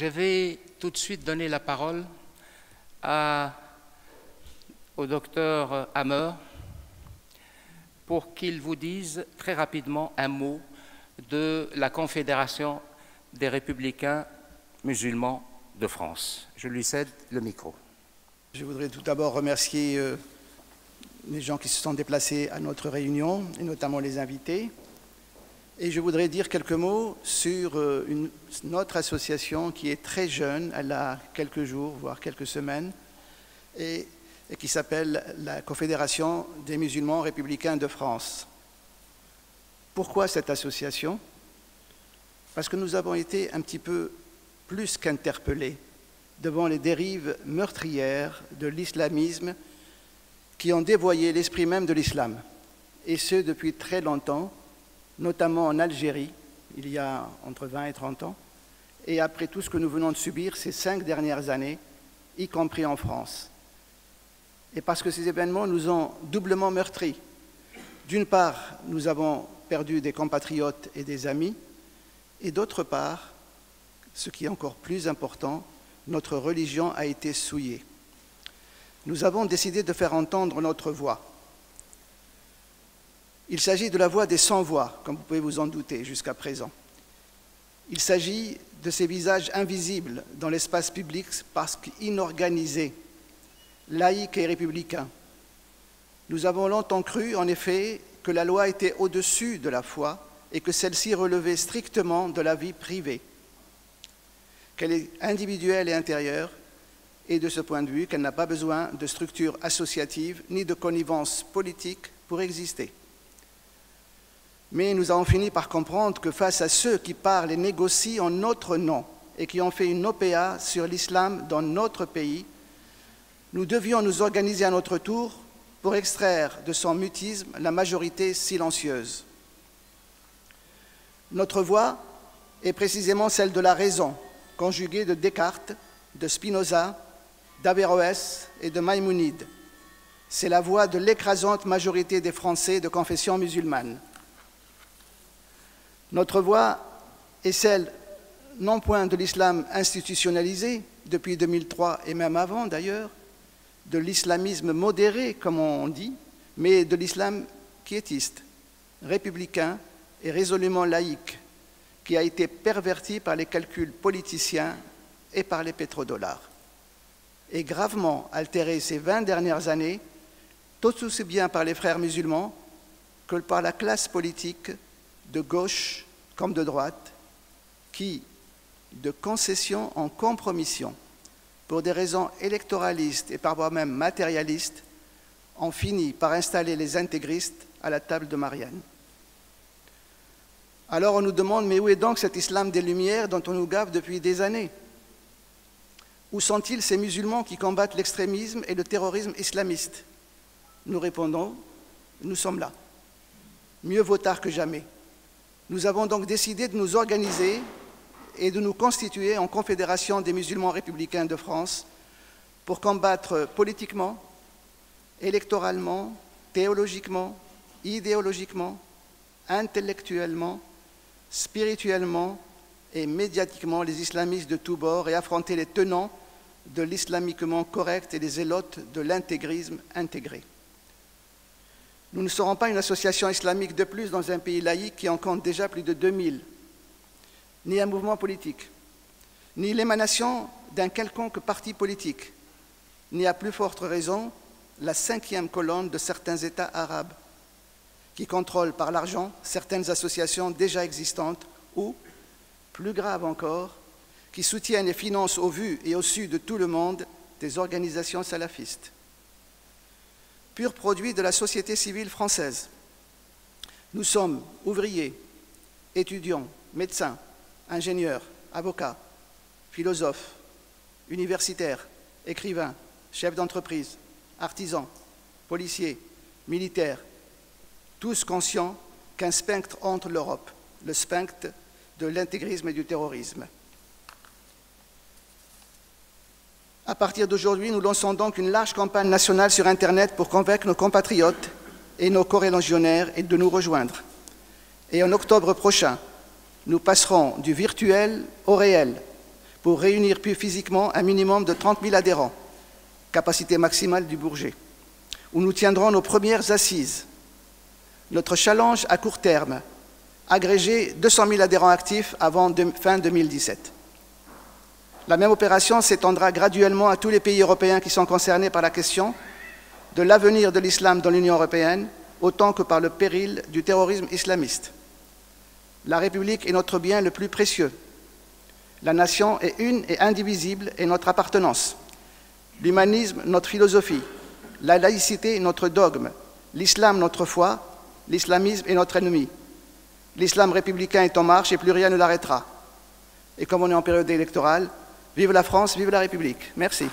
Je vais tout de suite donner la parole au docteur Hammer pour qu'il vous dise très rapidement un mot de la Confédération des Républicains musulmans de France. Je lui cède le micro. Je voudrais tout d'abord remercier les gens qui se sont déplacés à notre réunion, et notamment les invités. Et je voudrais dire quelques mots sur notre association qui est très jeune, elle a quelques jours, voire quelques semaines, et qui s'appelle la Confédération des musulmans républicains de France. Pourquoi cette association? Parce que nous avons été un petit peu plus qu'interpellés devant les dérives meurtrières de l'islamisme qui ont dévoyé l'esprit même de l'islam, et ce depuis très longtemps, notamment en Algérie, il y a entre 20 et 30 ans, et après tout ce que nous venons de subir ces 5 dernières années, y compris en France. Et parce que ces événements nous ont doublement meurtris. D'une part, nous avons perdu des compatriotes et des amis, et d'autre part, ce qui est encore plus important, notre religion a été souillée. Nous avons décidé de faire entendre notre voix. Il s'agit de la voix des sans-voix, comme vous pouvez vous en douter jusqu'à présent. Il s'agit de ces visages invisibles dans l'espace public parce qu'inorganisés, laïques et républicains. Nous avons longtemps cru, en effet, que la loi était au-dessus de la foi et que celle-ci relevait strictement de la vie privée, qu'elle est individuelle et intérieure, et de ce point de vue, qu'elle n'a pas besoin de structures associatives ni de connivence politique pour exister. Mais nous avons fini par comprendre que face à ceux qui parlent et négocient en notre nom et qui ont fait une OPA sur l'islam dans notre pays, nous devions nous organiser à notre tour pour extraire de son mutisme la majorité silencieuse. Notre voix est précisément celle de la raison, conjuguée de Descartes, de Spinoza, d'Averroès et de Maïmonide. C'est la voix de l'écrasante majorité des Français de confession musulmane. Notre voix est celle, non point de l'islam institutionnalisé, depuis 2003 et même avant d'ailleurs, de l'islamisme modéré, comme on dit, mais de l'islam quiétiste, républicain et résolument laïque, qui a été perverti par les calculs politiciens et par les pétrodollars, et gravement altéré ces 20 dernières années, tout aussi bien par les frères musulmans que par la classe politique de gauche comme de droite, qui, de concession en compromission, pour des raisons électoralistes et parfois même matérialistes, ont fini par installer les intégristes à la table de Marianne. Alors on nous demande, mais où est donc cet islam des Lumières dont on nous gave depuis des années? Où sont-ils ces musulmans qui combattent l'extrémisme et le terrorisme islamiste? Nous répondons, nous sommes là. Mieux vaut tard que jamais. Nous avons donc décidé de nous organiser et de nous constituer en Confédération des musulmans républicains de France pour combattre politiquement, électoralement, théologiquement, idéologiquement, intellectuellement, spirituellement et médiatiquement les islamistes de tous bords et affronter les tenants de l'islamiquement correct et les zélotes de l'intégrisme intégré. Nous ne serons pas une association islamique de plus dans un pays laïque qui en compte déjà plus de 2000, ni un mouvement politique, ni l'émanation d'un quelconque parti politique, ni à plus forte raison la 5e colonne de certains États arabes qui contrôlent par l'argent certaines associations déjà existantes ou, plus grave encore, qui soutiennent et financent au vu et au su de tout le monde des organisations salafistes. Pur produit de la société civile française. Nous sommes ouvriers, étudiants, médecins, ingénieurs, avocats, philosophes, universitaires, écrivains, chefs d'entreprise, artisans, policiers, militaires, tous conscients qu'un spectre hante l'Europe, le spectre de l'intégrisme et du terrorisme. À partir d'aujourd'hui, nous lançons donc une large campagne nationale sur Internet pour convaincre nos compatriotes et nos corrélégionnaires de nous rejoindre. Et en octobre prochain, nous passerons du virtuel au réel pour réunir plus physiquement un minimum de 30 000 adhérents, capacité maximale du Bourget, où nous tiendrons nos premières assises. Notre challenge à court terme, agréger 200 000 adhérents actifs avant fin 2017. La même opération s'étendra graduellement à tous les pays européens qui sont concernés par la question de l'avenir de l'islam dans l'Union européenne, autant que par le péril du terrorisme islamiste. La République est notre bien le plus précieux. La nation est une et indivisible et notre appartenance. L'humanisme, notre philosophie. La laïcité, notre dogme. L'islam, notre foi. L'islamisme est notre ennemi. L'islam républicain est en marche et plus rien ne l'arrêtera. Et comme on est en période électorale, vive la France, vive la République. Merci.